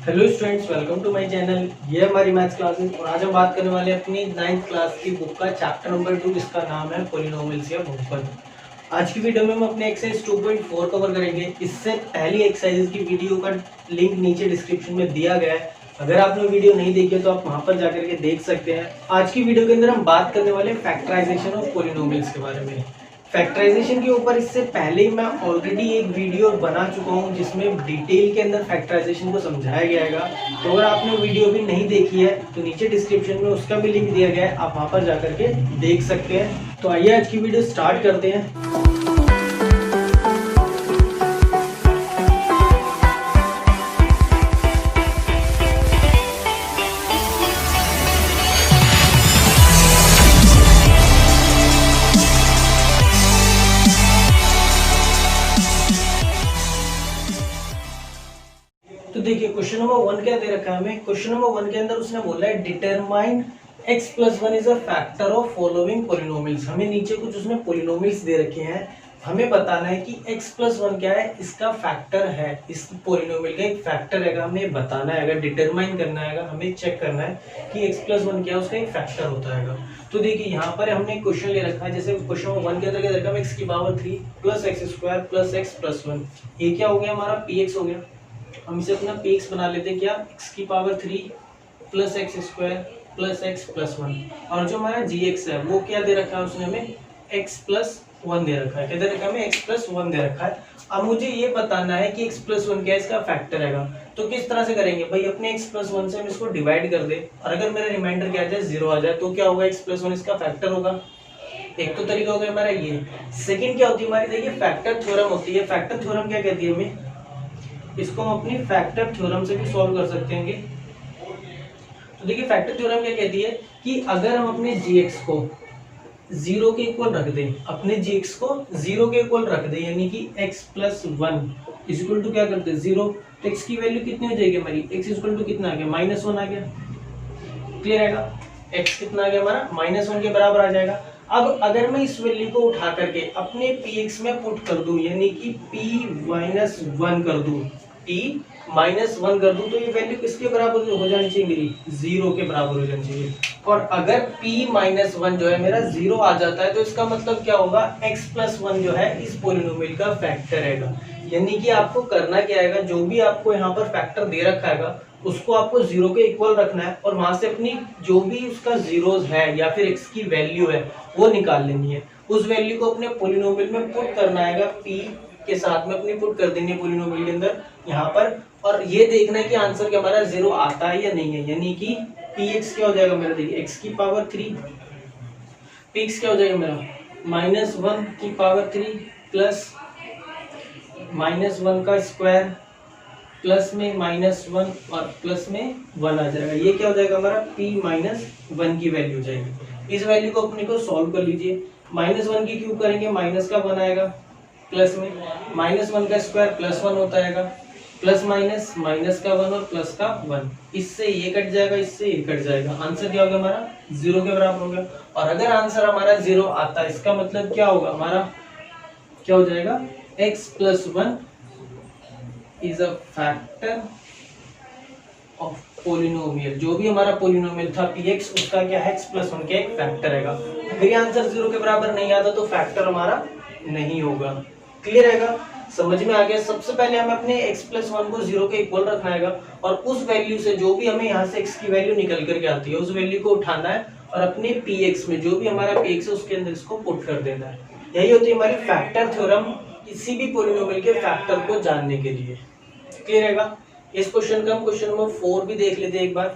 Hello students, welcome to my channel. ये हमारी maths classes और आज हम बात करने वाले हैं अपनी 9th क्लास की बुक का चैप्टर नंबर 2 जिसका नाम है पॉलिनोमियल्स या बहुपद। आज की वीडियो में हम अपने एक्सरसाइज 2.4 कवर करेंगे। इससे पहली एक्सरसाइज की वीडियो का लिंक नीचे डिस्क्रिप्शन में दिया गया है। अगर आपने वीडियो नहीं देखी है तो आप वहां पर जाकर के देख सकते हैं। आज की वीडियो के अंदर हम बात करने वाले हैं फैक्टराइजेशन ऑफ पॉलिनोमियल्स के बारे में। फैक्टराइजेशन के ऊपर इससे पहले ही मैं ऑलरेडी एक वीडियो बना चुका हूं जिसमें डिटेल के अंदर फैक्टराइजेशन को समझाया गया है। तो अगर आपने वीडियो भी नहीं देखी है तो नीचे डिस्क्रिप्शन में उसका भी लिंक दिया गया है, आप वहां पर जाकर के देख सकते हैं। तो आइए आज की वीडियो स्टार्ट करते हैं। तो देखिए क्वेश्चन नंबर 1 क्या दे रखा है हमें। क्वेश्चन नंबर 1 के अंदर उसने बोला है determine x + 1 is a factor of following polynomials. हमें नीचे कुछ उसने पॉलिनोमियल्स दे रखे हैं, हमें बताना है कि x + 1 क्या है, इसका फैक्टर है, इस पॉलिनोमियल का एक फैक्टर है। हमें बताना है, अगर डिटरमाइन करना है, हमें चेक करना है कि x + 1 क्या है, उसका एक फैक्टर होता है। तो देखिए यहाँ पर हमने एक क्वेश्चन ले रखा है, जैसे क्वेश्चन नंबर 1 के अंदर क्या दे रखा है, x³ + x² + x + 1। ये क्या हो गया, हमारा px हो गया। हम इसे अपना px बना लेते हैं, क्या x³ + x² + x + 1। और जो हमारा gx है वो क्या दे रखा है उसने हमें, x + 1 दे रखा है। क्या दे रखा है हमें, x + 1 दे रखा है। अब मुझे ये बताना है कि x + 1 क्या है, इसका फैक्टर है। तो किस तरह से करेंगे भाई, अपने x + 1 से हम इसको डिवाइड कर दे और अगर मेरा रिमाइंडर क्या आ जाए, 0 आ जाए, तो क्या होगा, x + 1 इसका फैक्टर होगा। एक तो तरीका हो गया हमारा ये। सेकंड क्या होती है हमारी, देखिए फैक्टर थ्योरम होती है। फैक्टर थ्योरम क्या कहती है हमें, इसको हम अपनी फैक्टर थ्योरम से भी सॉल्व कर सकते हैं। तो देखिए फैक्टर थ्योरम क्या कहती है कि अगर हम अपने gx को 0 के इक्वल रख दें, अपने gx को 0 के इक्वल रख दें, यानी कि x + 1 इक्वल टू क्या करते हैं 0, तो x की वैल्यू कितनी हो जाएगी हमारी, x इक्वल टू कितना आ गया, -1 आ गया। क्लियर है ना, x कितना आ गया हमारा, -1 के बराबर आ जाएगा। अब अगर मैं इस वैल्यू को उठा करके अपने px में पुट कर दूं, यानी कि p-1 कर दूं, p-1 कर दूं, तो ये वैल्यू किसके बराबर हो जानी चाहिए मेरी, 0 के बराबर हो जानी चाहिए। और अगर p-1 जो है मेरा 0 आ जाता है तो इसका मतलब क्या होगा, x + 1 जो है इस पॉलिनोमियल का फैक्टर है। यानी कि आपको करना क्या है, जो भी आपको यहाँ पर फैक्टर दे रखा है उसको आपको 0 के इक्वल रखना है और वहां से अपनी जो भी उसका जीरोस है या फिर x की वैल्यू है वो निकाल लेनी है। उस वैल्यू को अपने पॉलिनोमियल में पुट करना है, p के साथ में अपनी पुट कर देनी है पॉलिनोमियल के अंदर यहाँ पर, और ये देखना है कि आंसर क्या हमारा 0 आता है या नहीं है। यानी कि px क्या हो जाएगा मेरा, देखिए x³ px क्या हो जाएगा मेरा, -1³ प्लस -1 का स्क्वायर प्लस में -1 और प्लस में 1 आ जाएगा। ये क्या हो जाएगा हमारा, p-1 की वैल्यू हो जाएगी। इस वैल्यू को अपने को सॉल्व कर लीजिए। -1 की क्यूब करेंगे, माइनस का 1 आएगा, प्लस में -1 का स्क्वायर +1 होता है, प्लस माइनस माइनस का 1 और प्लस का 1। इससे ये कट जाएगा, इससे ये कट जाएगा। आंसर क्या हो गया हमारा, 0 के बराबर हो गया। और अगर आंसर हमारा 0 आता है, इसका मतलब क्या होगा हमारा, क्या हो जाएगा, x + 1 is a factor of polynomial. जो भी हमारा पोलिनोमियल था px, उसका क्या है, x + 1 का एक फैक्टर है। अगर ये आंसर 0 के बराबर नहीं आता तो फैक्टर हमारा नहीं होगा। क्लियर है, समझ में आ गया। सबसे पहले हमें अपने x + 1 को 0 के इक्वल रखना है और उस वैल्यू से जो भी हमें यहाँ से x की वैल्यू निकल करके आती है उस वैल्यू को उठाना है और अपने px में जो भी हमारा px है उसके अंदर इसको पुट कर देना है। यही होती है हमारी फैक्टर थ्योरम, किसी भी पॉलिनोमियल के फैक्टर को जानने के लिए। क्लियर है। इस क्वेश्चन का हम क्वेश्चन नंबर 4 भी देख लेते हैं एक बार।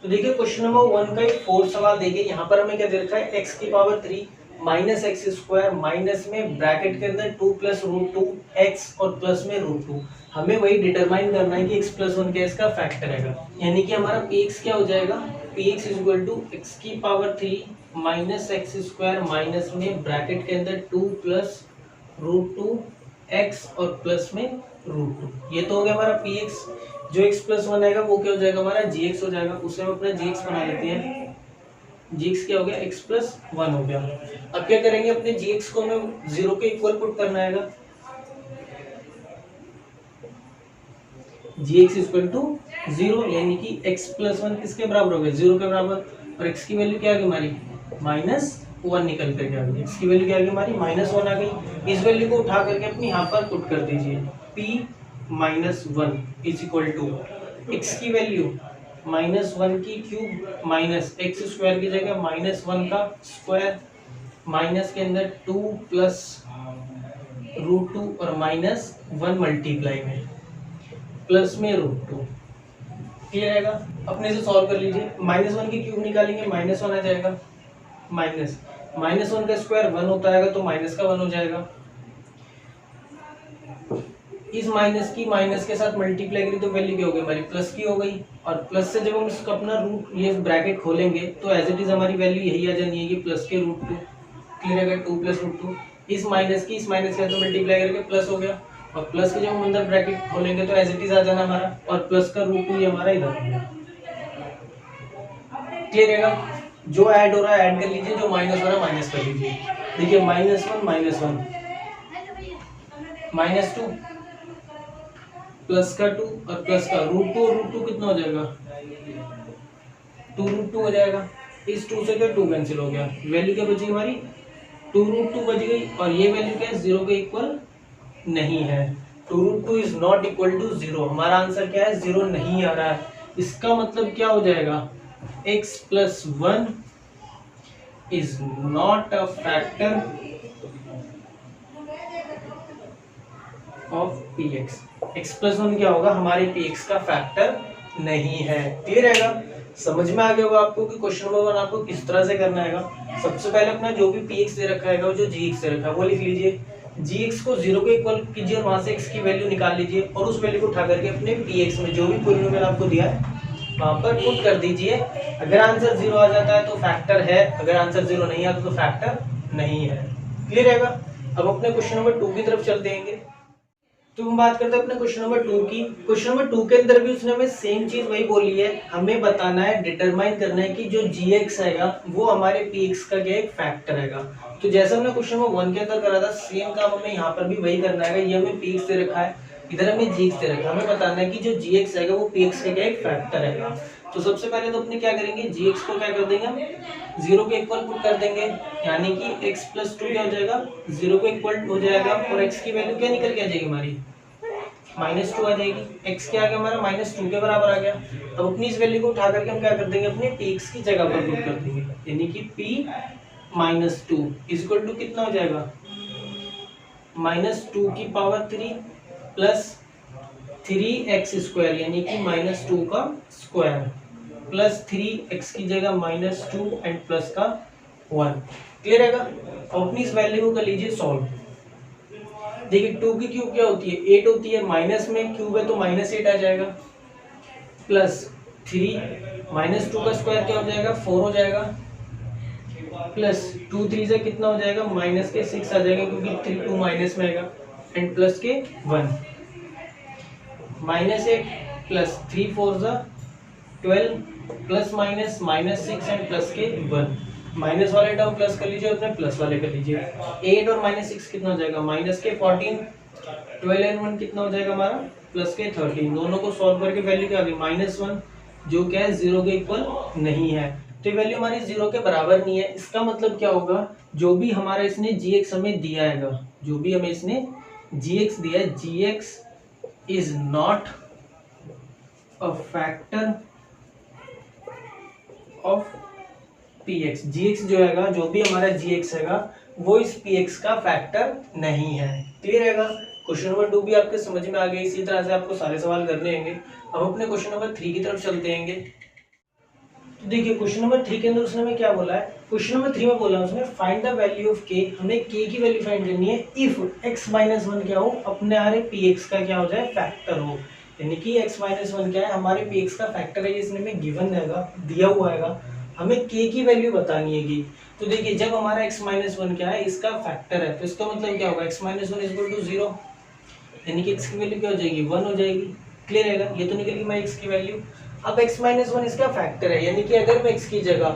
तो देखिए क्वेश्चन नंबर 1 का एक 4 सवाल देखिए, यहाँ पर हमें क्या दे रखा है, x³ -x² माइनस में ब्रैकेट के अंदर 2 + √2x और प्लस में √2। हमें वही डिटरमाइन करना है कि x + 1 क्या इसका फैक्टर है। यानी कि हमारा px क्या हो जाएगा, px = x³ -x² माइनस में ब्रैकेट के अंदर 2 + √2x और प्लस में √2। ये तो हो गया हमारा px। जो x + 1 आएगा वो क्या हो जाएगा हमारा, gx हो जाएगा। उसे हम अपना gx बना लेते हैं। gx क्या हो गया, x + 1 हो गया। अब क्या करेंगे, अपने gx को हमें 0 के इक्वल पुट करना है। जी एक्स इक्वल टू 0, यानी कि x प्लस 1 किसके बराबर हो गया, 0 के बराबर। और x की वैल्यू क्या आ गई हमारी, -1 निकल करके आ गई। x की वैल्यू क्या आ गई हमारी, -1 आ गई। इस वैल्यू को उठा करके अपनी यहाँ पर पुट कर दीजिए, p -1 is equal to x की वैल्यू -1 की क्यूब माइनस एक्स स्क्वायर की जगह -1 का स्क्वायर, माइनस के अंदर 2 प्लस √2 और -1 मल्टीप्लाई में प्लस में √2। क्लियर आएगा। अपने से सॉल्व कर लीजिए, -1 की क्यूब निकालेंगे -1 आ जाएगा, -1 का स्क्वायर 1 होता है तो माइनस का 1 हो जाएगा। इस माइनस की माइनस के साथ मल्टीप्लाई करी तो वैल्यू क्या हो गई हमारी, प्लस की हो गई। और प्लस से जब हम इसका अपना रूट ये ब्रैकेट खोलेंगे तो एज इट इज हमारी वैल्यू यही आ जानी है कि प्लस के √2। क्लियर है, 2 + √2। इस माइनस की इस माइनस के साथ मल्टीप्लाई करके प्लस हो गया, और प्लस के जब हम अंदर ब्रैकेट खोलेंगे तो एज इट इज आ जाना हमारा, और प्लस का √2 ये हमारा इधर हो गया। क्लियर है। जो ऐड हो रहा है ऐड कर लीजिए, जो माइनस हो रहा है माइनस कर लीजिए। देखिए -1 -2 प्लस का 2 और प्लस का √2 और √2 कितना हो जाएगा, 2√2 हो जाएगा। इस 2 से क्या 2 कैंसिल हो गया, वैल्यू क्या बची हमारी 2√2 बच गई। और ये वैल्यू क्या है, 0 के इक्वल नहीं है। 2√2 इज नॉट इक्वल टू 0। हमारा आंसर क्या है, 0 नहीं आ रहा है। इसका मतलब क्या हो जाएगा, x + 1 is not a factor of px। x + 1 क्या होगा, हमारे px का फैक्टर नहीं है। क्लियर रहेगा, समझ में आ गया होगा आपको कि क्वेश्चन नंबर 1 आपको किस तरह से करना है। सबसे पहले अपना जो भी px दे रखा है, जो gx दे रखा है वो लिख लीजिए। gx को 0 के इक्वल कीजिए और वहां से x की वैल्यू निकाल लीजिए, और उस वैल्यू को उठा करके अपने px में जो भी पॉलिनोमियल आपको दिया है वहां पर पुट कर दीजिए। अगर आंसर 0 आ जाता है तो फैक्टर है, अगर आंसर 0 नहीं आता तो फैक्टर नहीं है। क्लियर रहेगा। अब अपने क्वेश्चन नंबर 2 की तरफ चलते हैं। तो हम बात करते हैं अपने क्वेश्चन नंबर 2 की। क्वेश्चन नंबर 2 के अंदर भी उसने हमें सेम चीज वही बोली है, हमें बताना है, डिटरमाइन करना है कि जो gx हैगा वो हमारे px का क्या एक फैक्टर हैगा। तो जैसा हमने क्वेश्चन नंबर 1 के अंदर करा था सेम काम हमें यहाँ पर भी वही करना है। ये हमें px दे रखा है, इधर हमें gx दे रखा है, हमें बताना है कि जो gx हैगा वो px का क्या एक फैक्टर हैगा। तो सबसे पहले तो अपने क्या करेंगे, gx को क्या कर देंगे हम 0 के इक्वल पुट कर देंगे, यानी कि x + 2 क्या हो जाएगा, 0 के इक्वल हो जाएगा। और x की वैल्यू क्या निकल के आ जाएगी हमारी, -2 आ जाएगी। x क्या आ गया हमारा, -2 के बराबर आ गया। अब अपनी इस वैल्यू को उठा करके हम क्या कर देंगे, अपने px की जगह पर पुट कर देंगे, यानी कि p -2 इक्वल टू कितना हो जाएगा, -2 की पावर 3 प्लस 3x², यानी कि -2 का स्क्वायर, प्लस 3x की जगह -2 एंड प्लस का 1। क्लियर है। अब अपनी इस वैल्यू को कर लीजिए सॉल्व। देखिए 2 की क्यूब क्या होती है, 8 होती है, माइनस में क्यूब है तो -8 आ जाएगा, प्लस 3 -2 का स्क्वायर क्या हो जाएगा, 4 हो जाएगा, प्लस 2 3 से कितना हो जाएगा, -6 आ जाएगा क्योंकि 3 2 माइनस में आएगा, एंड प्लस के 1, -8 प्लस 3 4 12 प्लस -6 एंड प्लस के 1। माइनस वाले टर्म प्लस कर लीजिए, उसमें प्लस वाले कर लीजिए। 8 और -6 कितना हो जाएगा, माइनस के 14, 12 एंड 1 कितना हो जाएगा हमारा, प्लस के 13। दोनों को सॉल्व करके वैल्यू क्या आ गई, -1, जो क्या है 0 के इक्वल नहीं है। तो ये वैल्यू हमारी 0 के बराबर नहीं है। इसका मतलब क्या होगा, जो भी हमारा इसने gx हमें दिया है, जो भी हमें इसने gx दिया है, gx is not a factor of px। gx जो हैगा, जो भी हमारा gx हैगा वो इस px का फैक्टर नहीं है। क्लियर हैगा। क्वेश्चन नंबर 2 भी आपके समझ में आ गया। इसी तरह से आपको सारे सवाल करने होंगे। अब अपने क्वेश्चन नंबर 3 की तरफ चलते हैं। तो देखिए क्वेश्चन नंबर 3 के अंदर उसने हमें क्या बोला है, क्वेश्चन नंबर 3 में बोला है उसने find the value of k। हमें k की वैल्यू फाइंड करनी है इफ x - 1 क्या हो, अपने आ रहे px का क्या हो जाए, फैक्टर हो। यानी कि x - 1 क्या है, हमारे px का फैक्टर है, इसने हमें गिवन हैगा, दिया हुआ हैगा, हमें k की वैल्यू बतानी है। तो देखिए जब हमारा x - 1 क्या है, इसका फैक्टर है, तो इसका मतलब क्या होगा, x - 1 = 0, यानी कि x की वैल्यू क्या हो जाएगी, 1 हो जाएगी। क्लियर है। ये तो निकल गई हमारी x की वैल्यू। अब x - 1 इसका फैक्टर है, यानी कि अगर मैं x की जगह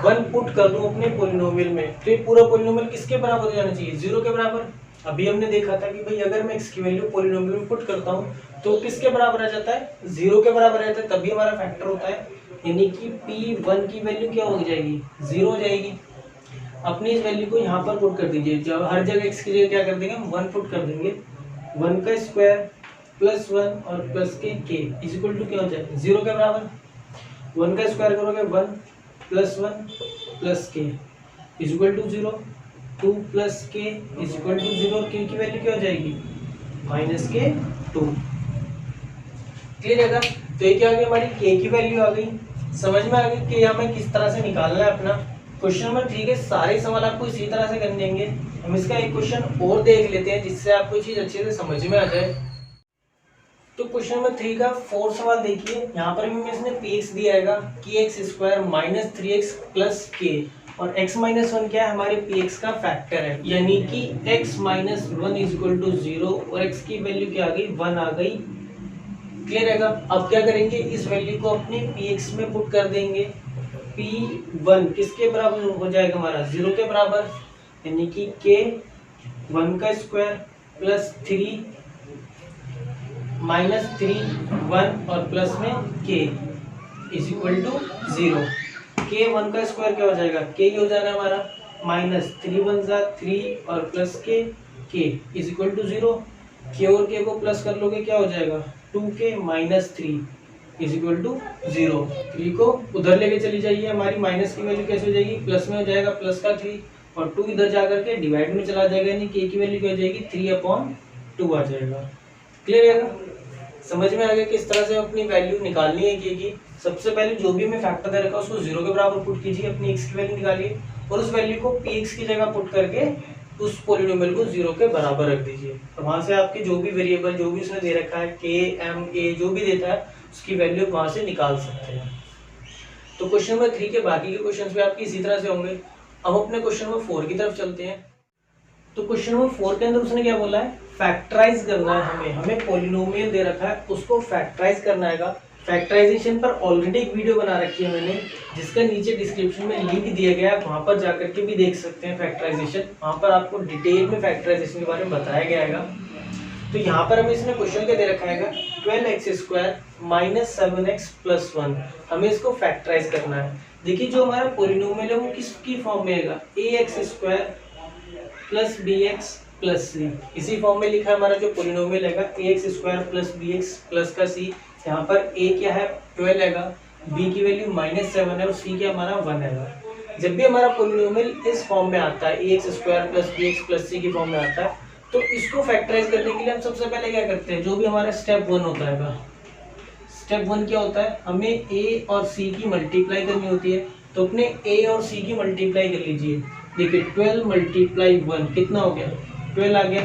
1 पुट कर दूं अपने पोलिनोमियल में, तो ये पूरा पोलिनोमियल किसके बराबर हो जाना चाहिए, 0 के बराबर। अभी हमने देखा था कि भाई अगर मैं x की वैल्यू पॉलिनोमियल में पुट करता हूँ तो किसके बराबर आ जाता है, 0 के बराबर रहता है, तभी हमारा फैक्टर होता है, यानी कि p1 की वैल्यू क्या हो जाएगी, 0 हो जाएगी। अपनी इस वैल्यू को यहाँ पर पुट कर दीजिए, जब हर जगह x की जगह क्या कर देंगे हम 1 पुट कर देंगे, 1 का स्क्वायर प्लस 1 और प्लस के इज इक्वल टू क्या हो जाएगा, 0 के बराबर। 1 का स्क्वायर करोगे 1 प्लस 1 प्लस के इज इक्वल टू 0, 2 प्लस के इज इक्वल टू 0 और के की वैल्यू क्या हो जाएगी, माइनस के 2। क्लियर है? तो ये क्या आ गई, हमारी के की वैल्यू आ गई। समझ में आ गई कि हमें किस तरह से निकालना है अपना। क्वेश्चन नंबर 3 के सारे सवाल आपको इसी तरह से करने होंगे। हम इसका एक क्वेश्चन और देख लेते हैं जिससे आपको चीज अच्छे से समझ में आ जाए। तो क्वेश्चन नंबर 3 का 4 सवाल देखिए। यहाँ पर भी इसने px दिया है कि x square minus 3x plus के, और x माइनस 1 क्या है, हमारे px का फैक्टर है, यानी कि x minus 1 is equal to 0 और x की वैल्यू क्या आ गई, 1 आ गई। क्लियर है? अब क्या करेंगे, इस वैल्यू को अपने px में पुट कर देंगे। p1 किसके बराबर हो जाएगा, हमारा 0 के बराबर, यानी कि k 1 का स्क्वायर प्लस 3 माइनस 3 1 और प्लस में k is equal to 0। k 1 का स्क्वायर क्या हो जाएगा, k हो जाएगा हमारा माइनस 3 1 जा 3 और plus k is equal to 0। k और k को प्लस कर लोगे क्या हो जाएगा, 2k minus 3 is equal to 0। 3 को उधर लेके चली जाइए, हमारी माइनस की वैल्यू कैसे हो जाएगी, प्लस में हो जाएगा प्लस का 3, और 2 इधर जाकर के डिवाइड में चला जाएगा, यानी k की वैल्यू क्या हो जाएगी, 3/2 आ जाएगा। क्लियर है? समझ में आ गया किस तरह से अपनी वैल्यू निकालनी है k की। सबसे पहले जो भी हमें फैक्टर दे रखा है उसको 0 के बराबर पुट कीजिए, अपनी x की वैल्यू निकालिए, और उस वैल्यू को px की जगह पुट करके उस पॉलिनोमियल को 0 के बराबर रख दीजिए। तो वहां से आपके जो भी वेरिएबल जो भी उसने दे रखा है k m a जो भी देता है उसकी वैल्यू वहां से निकाल सकते हैं। तो क्वेश्चन नंबर 3 के बाकी के क्वेश्चन भी आपकी इसी तरह से होंगे। अब अपने क्वेश्चन नंबर 4 की तरफ चलते हैं। तो क्वेश्चन नंबर 4 के अंदर उसने क्या बोला है, फैक्टराइज करना है हमें पॉलिनोमियल दे रखा है उसको फैक्टराइज करना है। फैक्टराइजेशन पर ऑलरेडी एक वीडियो बना रखी है मैंने, जिसका नीचे डिस्क्रिप्शन में लिंक दिया गया है, वहां पर जाकर के भी देख सकते हैं फैक्टराइजेशन। वहां पर आपको डिटेल में फैक्टराइजेशन के बारे में बताया गया है। तो यहाँ पर हमें इसने क्वेश्चन क्या दे रखा है, 12x square minus 7x plus 1, हमें इसको फैक्टराइज करना है। देखिए जो हमारा पॉलिनोमियल है वो किसकी फॉर्म में आएगा, ax square plus bx plus c। इसी फॉर्म में लिखा है हमारा जो पॉलिनोमियल है ax square plus bx plus का c। यहाँ पर a क्या है 12 है, b की वैल्यू -7 है और c क्या हमारा 1 है। जब भी हमारा पॉलिनोमियल इस फॉर्म में आता है ax square plus bx plus c की फॉर्म में आता है, तो इसको फैक्टराइज करने के लिए हम सबसे पहले क्या करते हैं, जो भी हमारा स्टेप 1 होता है, स्टेप 1 क्या होता है, हमें a और c की मल्टीप्लाई करनी होती है। तो अपने a और c की मल्टीप्लाई कर लीजिए। देखिए 12 मल्टीप्लाई 1 कितना हो गया, 12 आ गया।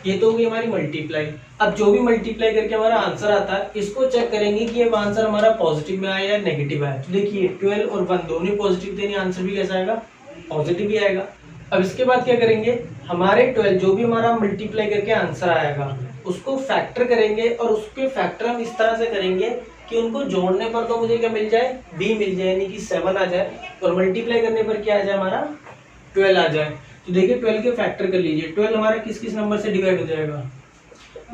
ये तो होगी हमारी मल्टीप्लाई। अब जो भी मल्टीप्लाई करके हमारा आंसर आता है, इसको चेक करेंगे कि ये आंसर हमारा पॉजिटिव में आया या नेगेटिव आया। तो देखिए 12 और 1 दोनों पॉजिटिव देने, आंसर भी कैसा आएगा, पॉजिटिव ही आएगा। अब इसके बाद क्या करेंगे, हमारे 12 जो भी हमारा मल्टीप्लाई करके आंसर आएगा उसको फैक्टर करेंगे, और उसके फैक्टर हम इस तरह से करेंगे कि उनको जोड़ने पर तो मुझे क्या मिल जाए, b मिल जाए, यानी कि 7 आ जाए, और मल्टीप्लाई करने पर क्या आ जाए, हमारा 12 आ जाए। तो देखिए 12 के फैक्टर कर लीजिए। 12 हमारा किस किस नंबर से डिवाइड हो जाएगा,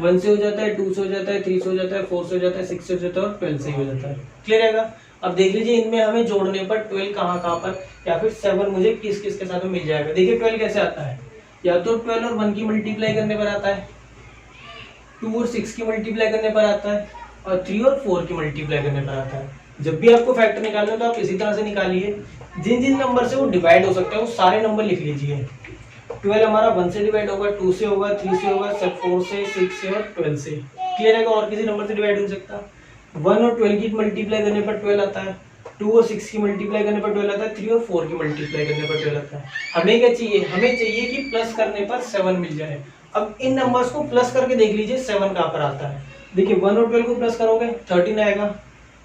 1 से हो जाता है, 2 से हो जाता है, 3 से हो जाता है, 4 से हो जाता है, 6 से हो जाता है और 12 से हो जाता है। क्लियर रहेगा? अब देख लीजिए इनमें हमें जोड़ने पर 12 कहाँ कहाँ पर, या फिर 7 मुझे किस किस के साथ में मिल जाएगा। देखिए 12 कैसे आता है, या तो 12 और 1 की मल्टीप्लाई करने पर आता है, 2 और 6 की मल्टीप्लाई करने पर आता है, और 3 और 4 की मल्टीप्लाई करने पर आता है। जब भी आपको फैक्टर निकालना है तो आप इसी तरह से निकालिए। जिन जिन नंबर से वो डिवाइड हो सकता है वो सारे नंबर लिख लीजिए। 12 हमारा 1 से डिवाइड होगा, 2 से होगा, 3 से होगा, 4 से, 6 से और 12 से। क्लियर है? और किसी नंबर से डिवाइड हो सकता। 1 और 12 की मल्टीप्लाई करने पर 12 आता है, 2 और 6 की मल्टीप्लाई करने पर 12 आता है, 3 और 4 की मल्टीप्लाई करने पर 12 आता है। हमें क्या चाहिए, हमें चाहिए कि प्लस करने पर 7 मिल जाए। अब इन नंबर्स को प्लस करके देख लीजिए 7 कहाँ पर आता है। देखिए 1 और 12 को प्लस करोगे 13 आएगा,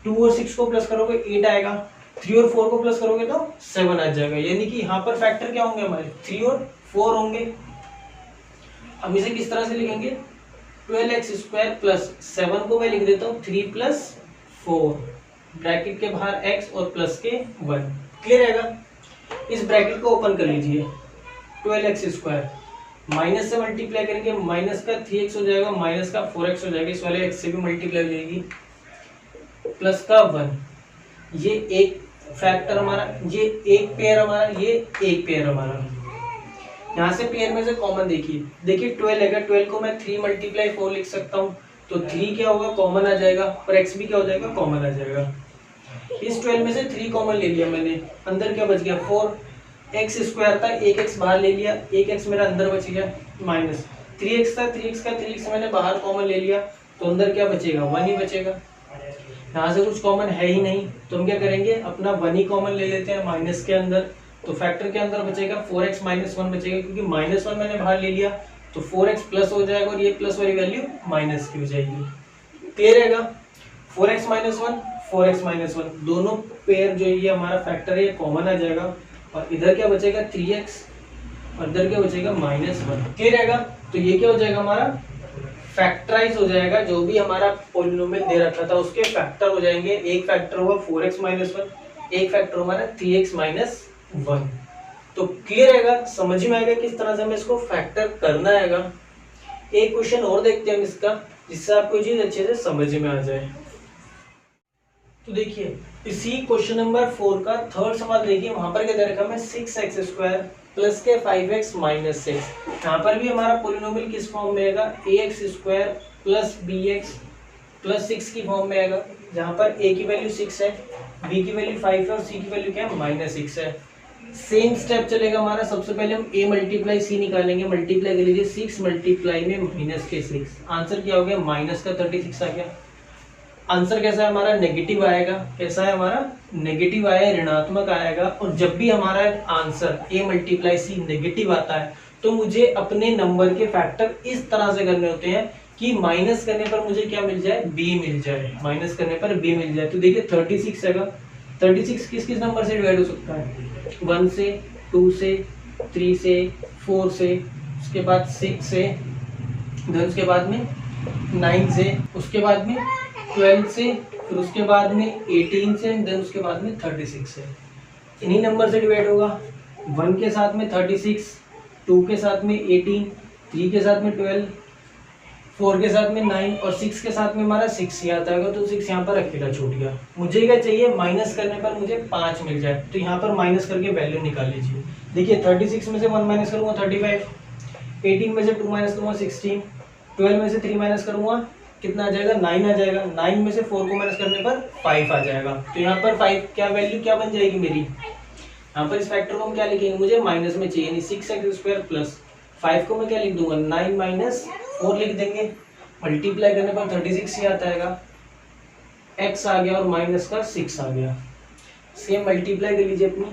2 और 6 को प्लस करोगे 8 आएगा, 3 और 4 को प्लस करोगे तो 7 आ जाएगा। यानी कि यहाँ पर फैक्टर क्या होंगे हमारे, 3 और 4 होंगे। अब इसे किस तरह से लिखेंगे, 12x स्क्वायर प्लस 7 को मैं लिख देता हूँ 3 प्लस 4, ब्रैकेट के बाहर x और प्लस के 1। क्लियर रहेगा? इस ब्रैकेट को ओपन कर लीजिए, 12x स्क्वायर माइनस से मल्टीप्लाई करेंगे, माइनस का 3x हो जाएगा, माइनस का 4x हो जाएगा, इस वाले x से भी मल्टीप्लाई हो जाएगी, प्लस का 1। ये एक फैक्टर हमारा, ये एक पेयर हमारा, ये एक पेयर हमारा। यहाँ से पेयर में से कॉमन देखिए, 12 है, 12 को मैं 3 मल्टीप्लाई 4 लिख सकता हूँ, तो 3 क्या होगा, कॉमन आ जाएगा, और x भी क्या हो जाएगा, कॉमन आ जाएगा। इस 12 में से 3 कॉमन ले लिया मैंने, अंदर क्या बच गया 4, एक्स स्क्वायर था, एक एक्स बाहर ले लिया, एक एक्स मेरा अंदर बच गया, माइनस 3x था, 3x का 3x मैंने बाहर कॉमन ले लिया, तो अंदर क्या बचेगा, 1 ही बचेगा। यहाँ से कुछ कॉमन है ही नहीं, तो हम क्या करेंगे, अपना 1 ही कॉमन ले लेते हैं माइनस के अंदर, तो फैक्टर के अंदर बचेगा 4x माइनस 1 बचेगा, क्योंकि माइनस 1 मैंने बाहर ले लिया, तो 4x प्लस हो जाएगा, और ये प्लस वाली वैल्यू माइनस की हो जाएगी। क्लियर रहेगा, 4x माइनस 1, 4x माइनस 1 दोनों पेयर जो ये हमारा फैक्टर है, ये कॉमन आ जाएगा, और इधर क्या बचेगा 3x, और इधर क्या बचेगा -1। क्लियर रहेगा, तो ये क्या हो जाएगा, हमारा फैक्टराइज हो जाएगा, जो भी हमारा पॉलिनोमियल दे रखा था उसके फैक्टर हो जाएंगे। एक फैक्टर होगा 4x माइनस 1, एक फैक्टर हमारा 3x माइनस 1। तो क्लियर रहेगा, समझ में आएगा किस तरह से हमें इसको फैक्टर करना आएगा। एक क्वेश्चन और देखते हैं हम इसका, जिससे आपको ये चीज अच्छे से समझ में आ जाए। तो देखिए, इसी क्वेश्चन नंबर 4 का थर्ड सवाल देखिए, वहां पर क्या दे रखा है, 6x स्क्वायर प्लस के 5x माइनस 6। यहाँ पर भी हमारा पॉलिनोमियल किस फॉर्म में आएगा, ax square plus bx plus 6 की फॉर्म में आएगा, जहाँ पर a की वैल्यू 6 है, b की वैल्यू 5 है, और c की वैल्यू क्या है, -6 है। सेम स्टेप चलेगा हमारा, सबसे पहले हम a मल्टीप्लाई c निकालेंगे, मल्टीप्लाई कर लीजिए, 6 मल्टीप्लाई में माइनस के 6, आंसर क्या हो गया, माइनस का 36 आ गया। आंसर कैसा है हमारा, नेगेटिव आएगा। कैसा है हमारा, नेगेटिव आया, ऋणात्मक आएगा। और जब भी हमारा answer a multiply c negative आता है, तो मुझे अपने नंबर के फैक्टर इस तरह से करने होते हैं कि माइनस करने पर मुझे क्या मिल जाए, b मिल जाए, माइनस करने पर b मिल जाए। तो देखिए 36 है, 36 किस किस नंबर से डिवाइड हो सकता है, 1 से, 2 से, 3 से, 4 से, उसके बाद 6 से, देन उसके बाद में 9 से, उसके बाद में 12 से, फिर उसके बाद में 18 से, देन उसके बाद में 36 से। इन्हीं नंबर से डिवाइड होगा, 1 के साथ में 36, 2 के साथ में 18, 3 के साथ में 12, 4 के साथ में 9, और 6 के साथ में हमारा 6 ही आता है, तो 6 यहाँ पर अकेला छूट गया। मुझे क्या चाहिए, माइनस करने पर मुझे 5 मिल जाए, तो यहाँ पर माइनस करके वैल्यू निकाल लीजिए। देखिए 36 में से 1 माइनस करूँगा 35, 18 में से 2 माइनस करूँगा 16, 12 में से 3 माइनस करूँगा कितना आ जाएगा, 9 आ जाएगा। 9 में से 4 को माइनस करने पर 5 आ जाएगा। तो यहाँ पर 5 क्या वैल्यू क्या बन जाएगी मेरी, यहाँ पर इस फैक्टर को हम क्या लिखेंगे, मुझे माइनस में चाहिए नहीं, 6x स्क्वायर प्लस 5 को मैं क्या लिख दूंगा, 9 माइनस 4 लिख देंगे। मल्टीप्लाई करने पर 36 ही आता है, x आ गया और माइनस का 6 आ गया। सेम मल्टीप्लाई कर लीजिए अपनी,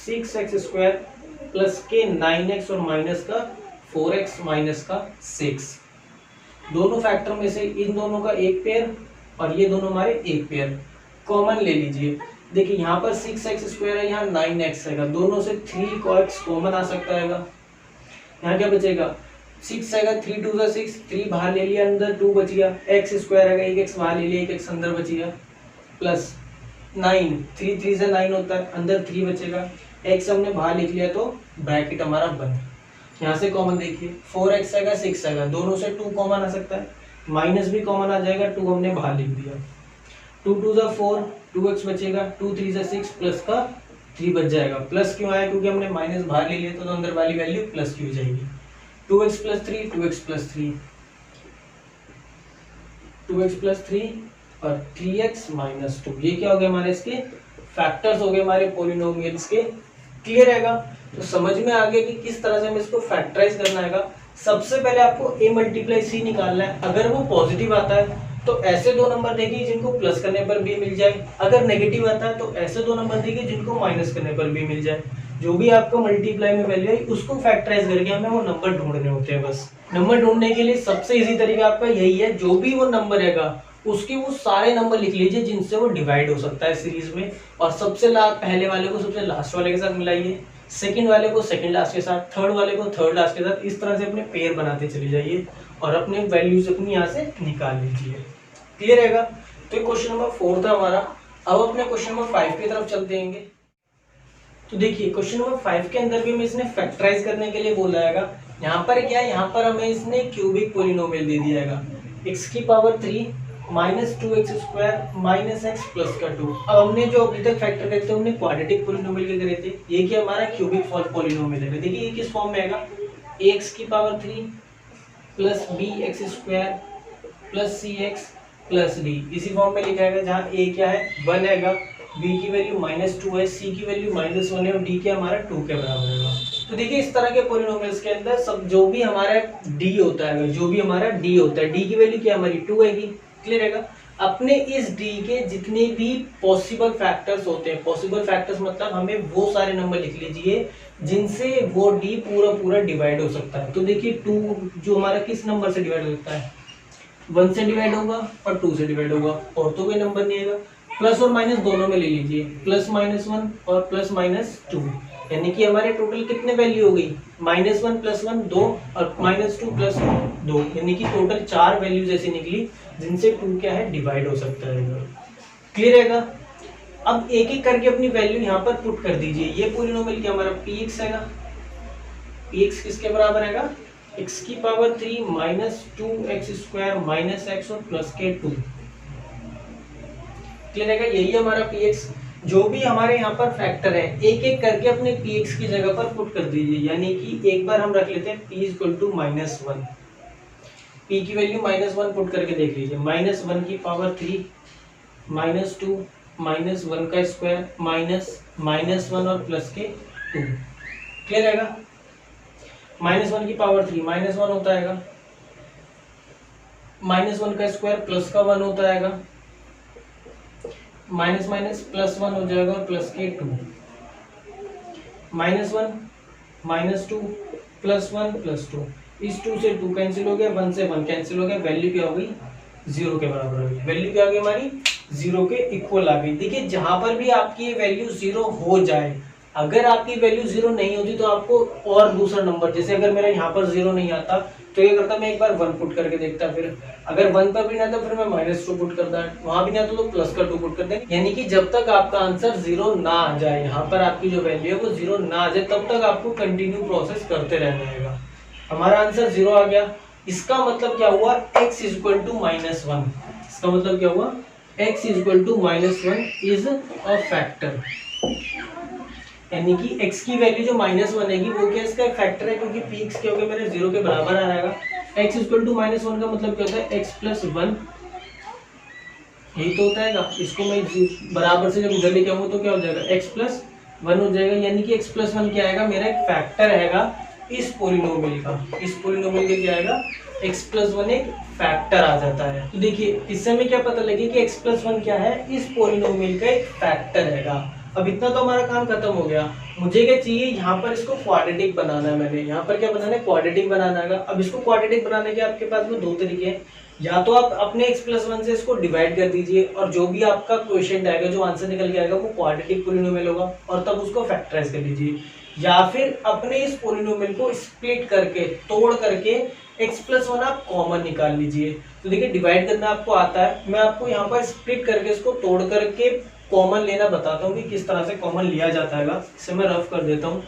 6x स्क्वायर प्लस के 9x और माइनस का 4x माइनस का 6। दोनों फैक्टर में से इन दोनों का एक पेयर और ये दोनों हमारे एक पेयर कॉमन ले लीजिए। देखिए यहाँ पर 6x स्क्वायर है, यहाँ 9x है, दोनों से 3x कॉमन आ सकता है। यहाँ क्या बचेगा, 6 आएगा, 3 2 जा 6, 3 बाहर ले लिया, अंदर 2 बच गया, x स्क्वायर आएगा, 1x बाहर ले लिया, 1x अंदर बच गया, प्लस 9, 3 3 से 9 होता है, अंदर 3 बचेगा, x हमने बाहर लिख लिया, तो ब्रैकेट हमारा बंद। यहाँ से कॉमन देखिए, 4x आएगा, 6 आएगा, दोनों से 2 कॉमन आ सकता है, माइनस भी कॉमन आ जाएगा, 2 हमने बाहर लिख दिया, 2 2 जा 4, 2x बचेगा, 2 3 जा 6, प्लस का 3 बच जाएगा। प्लस क्यों आया, क्योंकि हमने माइनस बाहर ले लिया, तो अंदर वाली वैल्यू प्लस की हो जाएगी। 2x plus 3, 2x plus 3, 2x plus 3 और 3x माइनस 2, ये क्या हो गया, हमारे इसके फैक्टर्स हो गए, हमारे पॉलिनोमियल्स के। क्लियर रहेगा, तो समझ में आ गया कि किस तरह से हमें इसको फैक्टराइज करना है। सबसे पहले आपको a मल्टीप्लाई c निकालना है। अगर वो पॉजिटिव आता है तो ऐसे दो नंबर देखिए जिनको प्लस करने पर b मिल जाए, अगर नेगेटिव आता है तो ऐसे दो नंबर देखिए जिनको माइनस करने पर b मिल जाए। जो भी आपको मल्टीप्लाई में वैल्यू है उसको फैक्टराइज करके हमें वो नंबर ढूंढने होते हैं। बस नंबर ढूंढने के लिए सबसे इजी तरीका आपका यही है, जो भी वो नंबर रहेगा उसके वो सारे नंबर लिख लीजिए जिनसे वो डिवाइड हो सकता है सीरीज में, और सबसे पहले वाले को सबसे लास्ट वाले के साथ मिलाइए, सेकंड वाले को सेकंड लास्ट के साथ, थर्ड वाले को थर्ड लास्ट के साथ। इस तरह से अपने पेयर बनाते चले जाइए और अपने वैल्यूज अपनी यहाँ से निकाल लीजिए। क्लियर रहेगा, तो क्वेश्चन नंबर 4 था हमारा। अब अपने क्वेश्चन नंबर 5 की तरफ चलते हैं। तो देखिए क्वेश्चन नंबर 5 के अंदर भी हमें इसने फैक्टराइज करने के लिए बोला है यहाँ पर क्या है, यहाँ पर हमें इसने क्यूबिक पोलिनोमियल दे दिया है एक्स की power 3 minus 2x² minus x plus का 2। अब हमने जो अभी तक फैक्टर करते हैं हमने क्वाड्रेटिक पोलिनोमियल के करे थे, ये क्या हमारा क्यूबिक पोलिनोमियल है। देखिए ये किस फॉर्म में आएगा, ax की power 3 plus bx² plus cx plus d, इसी फॉर्म में लिखा है जहाँ a क्या है 1 है, b की वैल्यू -2 है, c की वैल्यू -1 है और d क्या हमारा 2 के बराबर है। तो देखिए इस तरह के पोलिनोमियल्स के अंदर सब जो भी हमारा d होता है, जो भी हमारा d होता है, d की वैल्यू क्या हमारी 2 आएगी। क्लियर है। अपने इस d के जितने भी पॉसिबल फैक्टर्स होते हैं, पॉसिबल फैक्टर्स मतलब हमें वो सारे नंबर लिख लीजिए जिनसे वो d पूरा पूरा डिवाइड हो सकता है। तो देखिए 2 जो हमारा किस नंबर से डिवाइड हो सकता है, 1 से डिवाइड होगा और 2 से डिवाइड होगा, और तो कोई नंबर नहीं आएगा। प्लस और माइनस दोनों में ले लीजिए, +-1 और +-2, यानी कि हमारे टोटल कितने वैल्यू हो गई, -1 + 1 2 और -2 + 2, यानी कि टोटल 4 वैल्यूज ऐसी निकली जिनसे 2 क्या है डिवाइड हो सकता है। क्लियर है। अब एक एक करके अपनी वैल्यू यहाँ पर पुट कर दीजिए। ये पोलिनोमियल क्या हमारा px है, px किसके बराबर है, x की power 3 minus 2x² minus x और प्लस के 2। क्लियर है। यही हमारा px। जो भी हमारे यहाँ पर फैक्टर है एक एक करके अपने px की जगह पर पुट कर दीजिए, यानी कि एक बार हम रख लेते हैं p = -1, p की वैल्यू -1 पुट करके देख लीजिए, -1 की पावर 3 -2 -1 का स्क्वायर -1 और प्लस के 2। क्लियर है। -1 की पावर 3 -1 होता है, -1 का स्क्वायर प्लस का 1 होता है, माइनस माइनस +1 हो जाएगा और प्लस के 2, -1 -2 +1 +2, इस 2 से 2 कैंसिल हो गया, 1 से 1 कैंसिल हो गया, वैल्यू क्या हो गई 0 के बराबर हो गई। वैल्यू क्या आ गई हमारी 0 के इक्वल आ गई। देखिए जहां पर भी आपकी ये वैल्यू 0 हो जाए, अगर आपकी वैल्यू 0 नहीं होती तो आपको और दूसरा नंबर, जैसे अगर मेरा यहाँ पर 0 नहीं आता तो ये करता मैं एक बार 1 पुट करके देखता, फिर अगर 1 पर भी नहीं आता फिर मैं -2 पुट करता, वहां भी नहीं आता तो प्लस का 2 पुट करते हैं। यानी कि जब तक आपका आंसर 0 ना आ जाए, यहाँ पर आपकी जो वैल्यू है वो 0 ना आ जाए, तब तक आपको कंटिन्यू प्रोसेस करते रहना है। हमारा आंसर 0 आ गया, इसका मतलब क्या हुआ x = -1, इसका मतलब क्या हुआ x = -1 इज अ फैक्टर, यानी कि x की वैल्यू जो -1 है वो क्या इसका फैक्टर है, क्योंकि px क्या हो गया मेरे 0 के बराबर आ जाएगा। x = -1 का मतलब क्या होता है x + 1, यही तो होता है। इसको मैं बराबर से जब उधर लेके आऊंगा तो क्या हो जाएगा x + 1 हो जाएगा, यानी कि x + 1 क्या आएगा मेरा एक फैक्टर है इस पोलिनोमियल का। इस पोलिनोमियल का क्या आएगा x + 1 एक फैक्टर आ जाता है। तो देखिए इससे हमें क्या पता लगे कि x + 1 क्या है, इस पोलिनोमियल का एक फैक्टर है। अब इतना तो हमारा काम खत्म हो गया। मुझे क्या चाहिए, यहाँ पर इसको क्वाड्रेटिक बनाना है। मैंने यहाँ पर क्या बनाना है, क्वाड्रेटिक बनाना है। अब इसको क्वाड्रेटिक बनाने के आपके पास में 2 तरीके हैं, या तो आप अपने x + 1 से इसको डिवाइड कर दीजिए और जो भी आपका क्वेश्चन आएगा, जो आंसर निकल के आएगा वो क्वाड्रेटिक पोलिनोमियल होगा और तब उसको फैक्टराइज कर लीजिए, या फिर अपने इस पोलिनोमियल को स्प्लिट करके तोड़ करके x + 1 आप कॉमन निकाल लीजिए। तो देखिए डिवाइड करना आपको आता है, मैं आपको यहाँ पर स्प्लिट करके इसको तोड़ करके कॉमन लेना बताता हूँ कि किस तरह से कॉमन लिया जाता है। इसे मैं रफ कर देता हूँ।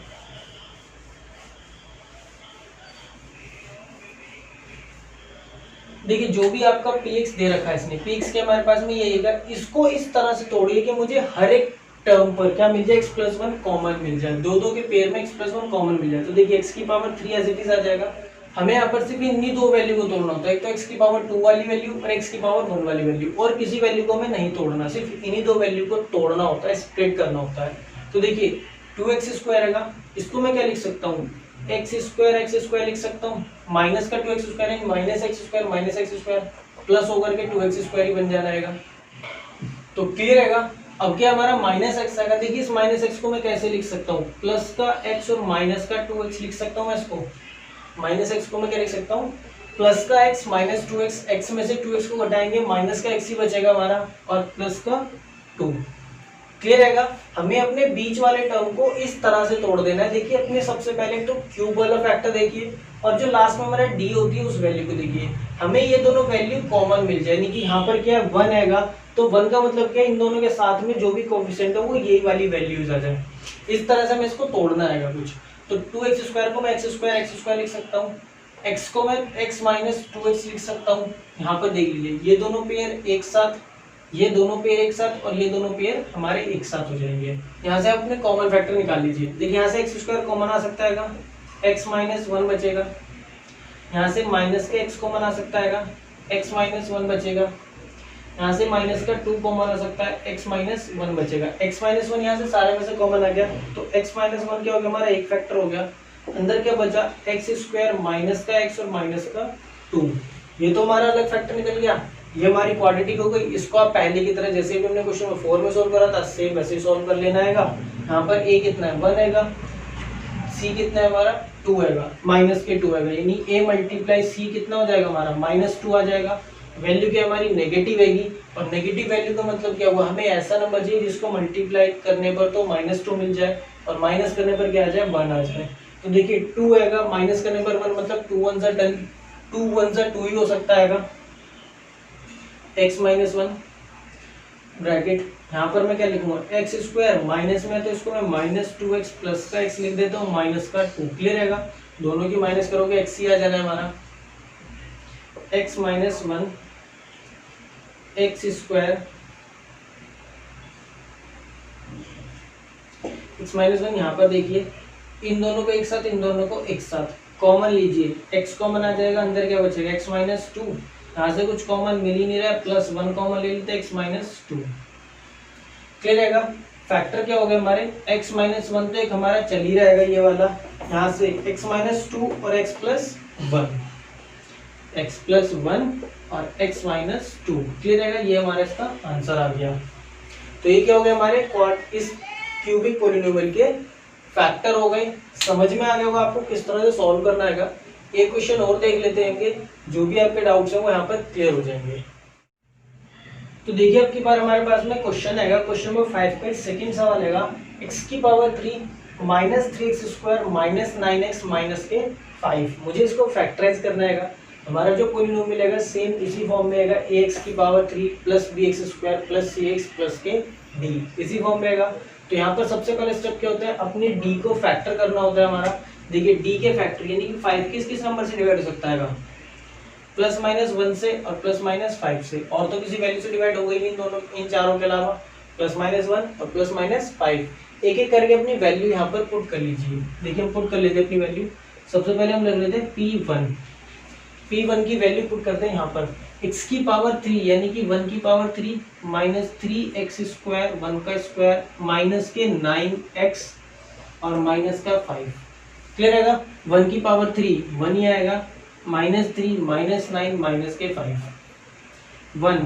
देखिए जो भी आपका px दे रखा है इसने, px के हमारे पास में ये है, इसको इस तरह से तोड़िए कि मुझे हर एक टर्म पर क्या मिल जाए x + 1 कॉमन मिल जाए, दो के पेयर में x + 1 कॉमन मिल जाए। तो देखिए x की पावर 3 एज इट इज आ जाएगा। हमें यहाँ पर सिर्फ इन्हीं 2 वैल्यू को तोड़ना होता है, एक तो x की पावर 2 वाली वैल्यू और x की पावर 1 वाली वैल्यू, और किसी वैल्यू को हमें नहीं तोड़ना, सिर्फ इन्हीं 2 वैल्यू को तोड़ना होता है, स्प्लिट करना होता है। तो देखिए 2x² है, इसको मैं क्या लिख सकता हूँ x² लिख सकता हूँ, माइनस का 2x² है -x² प्लस होकर के 2x² ही बन जाएगा। तो क्लियर है। अब क्या हमारा -x आएगा, देखिए इस -x को मैं कैसे लिख सकता हूँ, प्लस का x और माइनस का 2x लिख सकता हूँ मैं इसको। -x को मैं क्या लिख सकता हूँ, प्लस का x माइनस 2x, x में से 2x को घटाएंगे माइनस का x ही बचेगा हमारा और प्लस का 2। क्लियर है। हमें अपने बीच वाले टर्म को इस तरह से तोड़ देना है। देखिए अपने सबसे पहले तो क्यूब वाला फैक्टर देखिए, और जो लास्ट में हमारा d होती है उस वैल्यू को देखिए। हमें ये दोनों वैल्यू कॉमन मिल जाए, यानी कि यहाँ पर क्या है 1 है, तो 1 का मतलब क्या है, इन दोनों के साथ में जो भी कोएफिशिएंट है वो यही वाली वैल्यूज आ जाए। इस तरह से हमें इसको तोड़ना है कुछ। तो 2x² को मैं x² लिख सकता हूँ, x को मैं x माइनस 2x लिख सकता हूँ। यहाँ पर देख लीजिए ये दोनों पेयर एक साथ, ये दोनों पेयर एक साथ और ये दोनों पेयर हमारे एक साथ हो जाएंगे। यहाँ से आप अपने कॉमन फैक्टर निकाल लीजिए। देखिए यहाँ से x² कॉमन आ सकता है, x माइनस 1 बचेगा। यहाँ से माइनस के x कॉमन आ सकता है, x माइनस 1 बचेगा। यहाँ से माइनस का 2 कॉमन आ सकता है, x माइनस 1 बचेगा। x माइनस 1 यहाँ से सारे में से कॉमन आ गया, तो x माइनस 1 क्या हो गया हमारा एक फैक्टर हो गया। अंदर क्या बचा, x² माइनस का x और माइनस का 2, ये तो हमारा अलग फैक्टर निकल गया। ये हमारी क्वाड्रेटिक हो गई। इसको आप पहले की तरह जैसे भी हमने क्वेश्चन 4 में सोल्व करा था सेम वैसे ही सोल्व कर लेना है। यहाँ पर a कितना है 1 है, c कितना है हमारा 2 है, माइनस के 2 है, यानी a मल्टीप्लाई c कितना हो जाएगा हमारा -2 आ जाएगा। वैल्यू क्या हमारी नेगेटिव आएगी, और नेगेटिव वैल्यू का मतलब क्या हुआ, हमें ऐसा नंबर चाहिए जिसको मल्टीप्लाई करने पर तो -2 मिल जाए और माइनस करने पर क्या आ जाए 1 आ जाए। तो देखिए 2 आएगा, माइनस करने पर 1 मतलब 2 1 सा 10, 2 1 सा 2 ही हो सकता है। x माइनस 1 ब्रैकेट, यहाँ पर मैं क्या लिखूंगा x² माइनस में, तो इसको मैं -2x प्लस का x लिख देता हूँ माइनस का 2। क्लियर रहेगा, दोनों की माइनस करोगे x ही आ जाना है हमारा। x minus 1 x² x minus 1, यहाँ पर देखिए इन दोनों को एक साथ, इन दोनों को एक साथ कॉमन लीजिए, x कॉमन आ जाएगा, अंदर क्या बचेगा x माइनस 2, यहाँ से कुछ कॉमन मिल ही नहीं रहा है, प्लस 1 कॉमन ले लेते x माइनस 2। क्लियर रहेगा, फैक्टर क्या हो गया हमारे x माइनस 1, तो एक हमारा चल ही रहेगा ये वाला, यहाँ से x माइनस 2 और x प्लस 1 और x माइनस 2। क्लियर रहेगा, ये हमारा इसका आंसर आ गया। तो ये क्या हो गया हमारे इस क्यूबिक पॉलिनोमियल के फैक्टर हो गए। समझ में आ गया होगा आपको किस तरह से सॉल्व करना है। एक क्वेश्चन और देख लेते हैं, जो भी आपके डाउट्स हैं वो यहाँ पर क्लियर हो जाएंगे। तो देखिए अब की बार हमारे पास में क्वेश्चन है, क्वेश्चन नंबर 5 का सेकंड सवाल है, x की power 3 minus 3x² minus 9x minus के 5। मुझे इसको फैक्टराइज करना है। हमारा जो पॉलिनोमियल है सेम इसी फॉर्म में है, ax की power 3 plus bx² plus cx plus के d, इसी फॉर्म में है। तो यहाँ पर सबसे पहले स्टेप क्या होता है, अपने d को फैक्टर करना होता है हमारा। देखिए d के फैक्टर यानी कि 5 किस नंबर से डिवाइड हो सकता है, प्लस माइनस 1 से और प्लस माइनस 5 से, और तो किसी वैल्यू से डिवाइड हो गई नहीं दोनों, इन चारों के अलावा प्लस माइनस 1 और प्लस माइनस 5। एक एक करके अपनी वैल्यू यहाँ पर पुट कर लीजिए। देखिए हम पुट कर लेते हैं अपनी वैल्यू। सबसे पहले हम लिख लेते हैं P1 की वैल्यू पुट करते हैं यहाँ पर, x की पावर 3 यानी कि 1 की पावर 3 माइनस 3x² 1 का स्क्वायर माइनस के 9x और माइनस का 5। क्लियर आएगा, 1 की पावर 3 1 ही आएगा, माइनस 3 माइनस 9 माइनस के 5 1,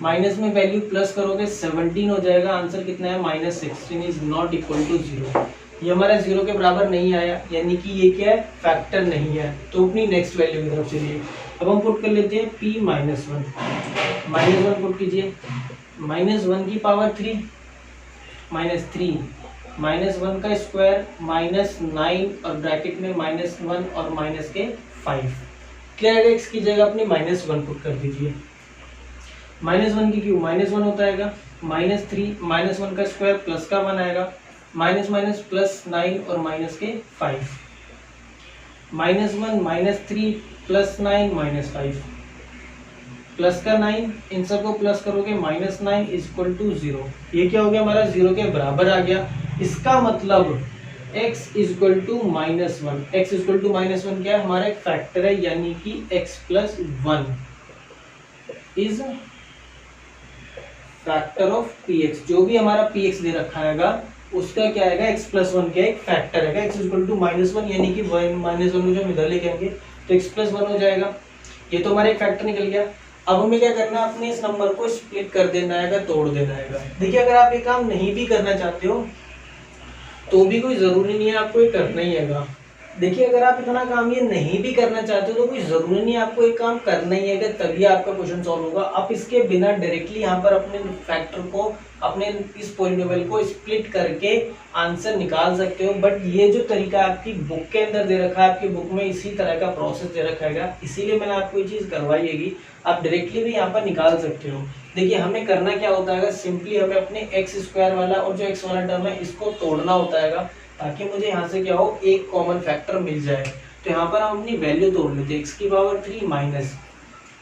माइनस में वैल्यू प्लस करोगे 17 हो जाएगा। आंसर कितना है -16 इज नॉट इक्वल टू 0। ये हमारा 0 के बराबर नहीं आया, यानी कि ये क्या है फैक्टर नहीं है। तो अपनी नेक्स्ट वैल्यू की तरफ चलिए। अब हम पुट कर लेते हैं p माइनस 1 पुट कीजिए, -1 की पावर 3 माइनस 3 माइनस 1 का स्क्वायर माइनस 9 और ब्रैकेट में -1 और माइनस के 5। क्लियर है, x की जगह अपनी -1 पुट कर दीजिए। -1 की क्यों -1 होता है, -3 -1 का स्क्वायर प्लस का 1 आएगा, माइनस माइनस प्लस 9 और माइनस के 5, -1 -3 प्लस 9 माइनस 5 प्लस का 9, इन सबको प्लस करोगे -9 इज इक्वल टू 0। ये क्या हो गया हमारा 0 के बराबर आ गया। इसका मतलब x is equal to -1, x is equal to -1 क्या है हमारा एक फैक्टर है, यानी कि x plus 1 is factor of px। जो भी हमारा px दे रखा है उसका क्या आएगा x प्लस 1 का एक फैक्टर है, x इक्वल टू -1 यानी कि -1 को जब इधर लेके आएंगे तो x प्लस 1 हो जाएगा। ये तो हमारा एक फैक्टर निकल गया। अब हमें क्या करना है, अपने इस नंबर को स्प्लिट कर देना है, तोड़ देना है। देखिए अगर आप ये काम नहीं भी करना चाहते हो तो भी कोई जरूरी नहीं है आपको ये करना ही है। देखिए अगर आप इतना काम ये नहीं भी करना चाहते हो तो कोई जरूरी नहीं है आपको एक काम करना ही है, तभी आपका क्वेश्चन सॉल्व होगा। आप इसके बिना डायरेक्टली यहाँ पर अपने फैक्टर को, अपने इस पॉलिनोमियल को स्प्लिट करके आंसर निकाल सकते हो। बट ये जो तरीका आपकी बुक के अंदर दे रखा है, आपकी बुक में इसी तरह का प्रोसेस दे रखा है, इसीलिए मैंने आपको ये चीज़ करवाई है। आप डायरेक्टली भी यहाँ पर निकाल सकते हो। देखिए हमें करना क्या होता है, सिंपली हमें अपने x² वाला और जो x वाला टर्म है इसको तोड़ना होता है। ताकि मुझे यहाँ से क्या हो, एक कॉमन फैक्टर मिल जाए। तो यहाँ पर हम अपनी वैल्यू तोड़ लेते हैं, x की पावर 3 माइनस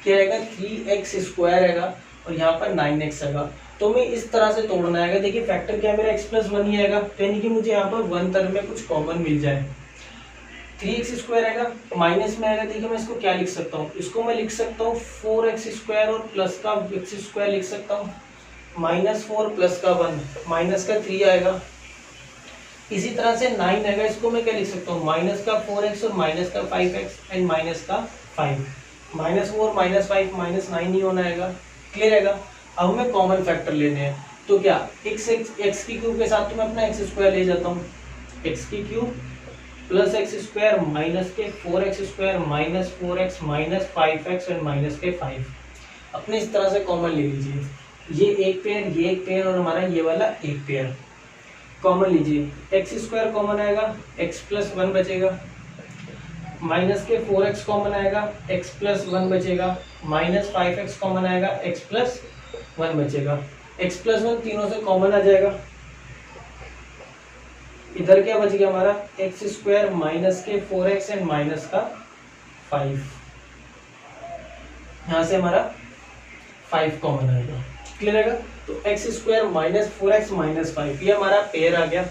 क्या आएगा 3x स्क्वायर आएगा और यहाँ पर 9x आएगा। तो मैं इस तरह से तोड़ना आएगा। देखिए फैक्टर क्या है मेरा, x प्लस 1 ही आएगा, तो यानी कि मुझे यहाँ पर 1 टर्म में कुछ कॉमन मिल जाए। 3x स्क्वायर आएगा, माइनस में आएगा। देखिए मैं इसको क्या लिख सकता हूँ, इसको मैं लिख सकता हूँ 4x स्क्वायर और प्लस का x स्क्वायर लिख सकता हूँ, -4 प्लस का 1 माइनस का 3 आएगा। इसी तरह से 9 आएगा, इसको मैं क्या लिख सकता हूँ, माइनस का 4x और माइनस का 5x एंड माइनस का 5, -4 -5 -9 ही होना आएगा। क्लियर आएगा। अब हमें कॉमन फैक्टर लेने हैं, तो क्या x की क्यूब के साथ तो मैं अपना x स्क्वायर ले जाता हूँ, x की cube plus x square minus के 4x square minus 4x minus 5x and minus के 5 अपने इस तरह से कॉमन ले लीजिए। ये एक पेयर, ये एक पेयर और हमारा ये वाला एक पेयर कॉमन लीजिए। x स्क्वायर कॉमन आएगा, x प्लस 1 बचेगा, माइनस के 4x कॉमन आएगा, x प्लस 1 बचेगा, माइनस 5x कॉमन आएगा, x प्लस 1 बचेगा। x प्लस 1 तीनों से कॉमन आ जाएगा। इधर क्या बच गया हमारा, x स्क्वायर माइनस के 4x एंड माइनस का 5, यहाँ से हमारा 5 कॉमन आएगा। क्लियर आएगा। तो x square minus 4x minus 5 ये हमारा पेयर आ गया,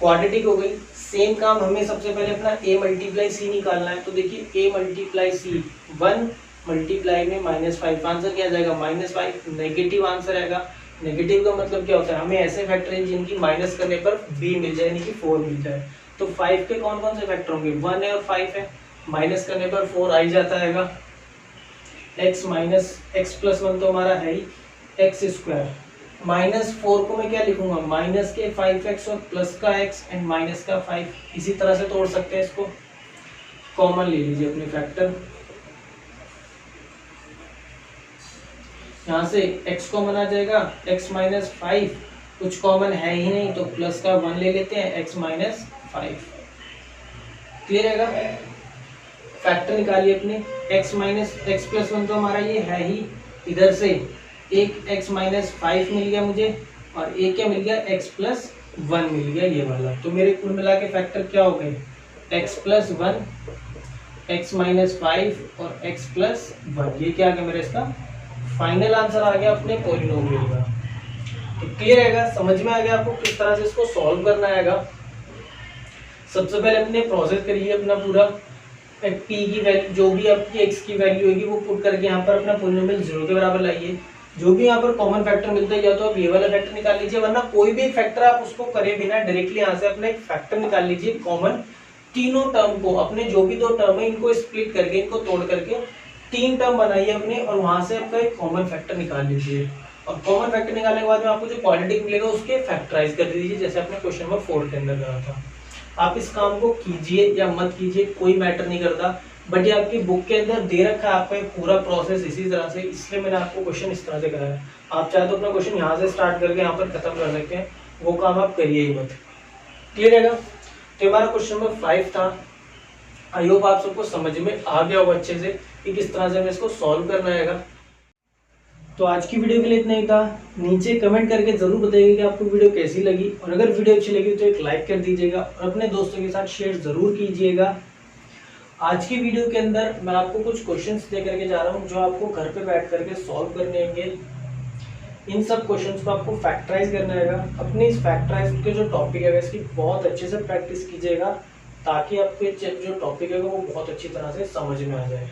क्वाड्रेटिक हो गई। सेम काम हमें सबसे पहले अपना a मल्टीप्लाई c निकालना है। तो देखिए a मल्टीप्लाई c 1 मल्टीप्लाई में -5, आंसर क्या आ जाएगा -5, नेगेटिव आंसर आएगा। नेगेटिव का मतलब क्या होता है, हमें ऐसे फैक्टर हैं जिनकी माइनस करने पर b मिल जाए, यानी कि 4 मिल जाए। तो 5 के कौन कौन से फैक्टर होंगे, 1 है और 5 है, माइनस करने पर 4 आ ही जाता है। x माइनस x प्लस 1 तो हमारा है ही, x स्क्वायर -4 को मैं क्या लिखूंगा, माइनस के 5x और प्लस का x एंड माइनस का 5। इसी तरह से तोड़ सकते हैं इसको। कॉमन ले लीजिए अपने फैक्टर, यहाँ से x कॉमन आ जाएगा, x माइनस 5 कुछ कॉमन है ही नहीं तो प्लस का 1 ले लेते हैं, x माइनस 5। क्लियर है। फैक्टर निकालिए अपने, x माइनस x प्लस 1 तो हमारा ये है ही, इधर से एक x माइनस 5 मिल गया मुझे और एक क्या मिल गया, x प्लस 1 मिल गया ये वाला। तो मेरे कुल मिला के फैक्टर क्या हो गए, x प्लस 1, x माइनस 5 और x प्लस 1। ये क्या आ गया मेरा इसका फाइनल आंसर आ गया अपने पॉलिनोमियल का। तो क्लियर है, समझ में आ गया आपको किस तरह से इसको सॉल्व करना है। सबसे पहले अपने प्रोसेस करिए अपना पूरा, p की वैल्यू जो भी आपकी x की वैल्यू होगी वो पुट करके यहाँ पर अपना पॉलिनोमियल 0 के बराबर लाइए। जो भी यहाँ पर कॉमन फैक्टर मिलता है या तो आप ये वाला फैक्टर निकाल लीजिए, वरना कोई भी फैक्टर आप उसको करे बिना डायरेक्टली यहाँ से अपना एक फैक्टर निकाल लीजिए कॉमन। तीनों टर्म को अपने जो भी दो टर्म है इनको स्प्लिट करके, इनको तोड़ करके 3 टर्म बनाइए अपने और वहां से आपका एक कॉमन फैक्टर निकाल लीजिए। और कॉमन फैक्टर निकालने के बाद में आपको जो क्वाड्रेटिक मिलेगा उसके फैक्टराइज कर दीजिए, जैसे आपने क्वेश्चन नंबर 4 के अंदर करा था। आप इस काम को कीजिए या मत कीजिए कोई मैटर नहीं करता, बट ये आपकी बुक के अंदर दे रखा है आपका पूरा प्रोसेस इसी तरह से, इसलिए मैंने आपको क्वेश्चन इस तरह से कराया। आप चाहे तो अपना क्वेश्चन यहाँ से स्टार्ट करके यहाँ पर खत्म कर सकते हैं, वो काम आप करिए ही मत। क्लियर है। तो हमारा क्वेश्चन नंबर 5 था। आई होप आप सबको समझ में आ गया होगा अच्छे से कि किस तरह से हमें इसको सॉल्व करना है। तो आज की वीडियो के लिए इतना ही था। नीचे कमेंट करके जरूर बताइए कि आपको वीडियो कैसी लगी, और अगर वीडियो अच्छी लगी तो एक लाइक कर दीजिएगा और अपने दोस्तों के साथ शेयर जरूर कीजिएगा। आज की वीडियो के अंदर मैं आपको कुछ क्वेश्चंस दे करके जा रहा हूँ जो आपको घर पे बैठ करके सॉल्व करने होंगे। इन सब क्वेश्चंस को आपको फैक्टराइज करना है। अपने इस फैक्टराइज के जो टॉपिक है इसकी बहुत अच्छे से प्रैक्टिस कीजिएगा, ताकि आपके जो टॉपिक है वो बहुत अच्छी तरह से समझ में आ जाए।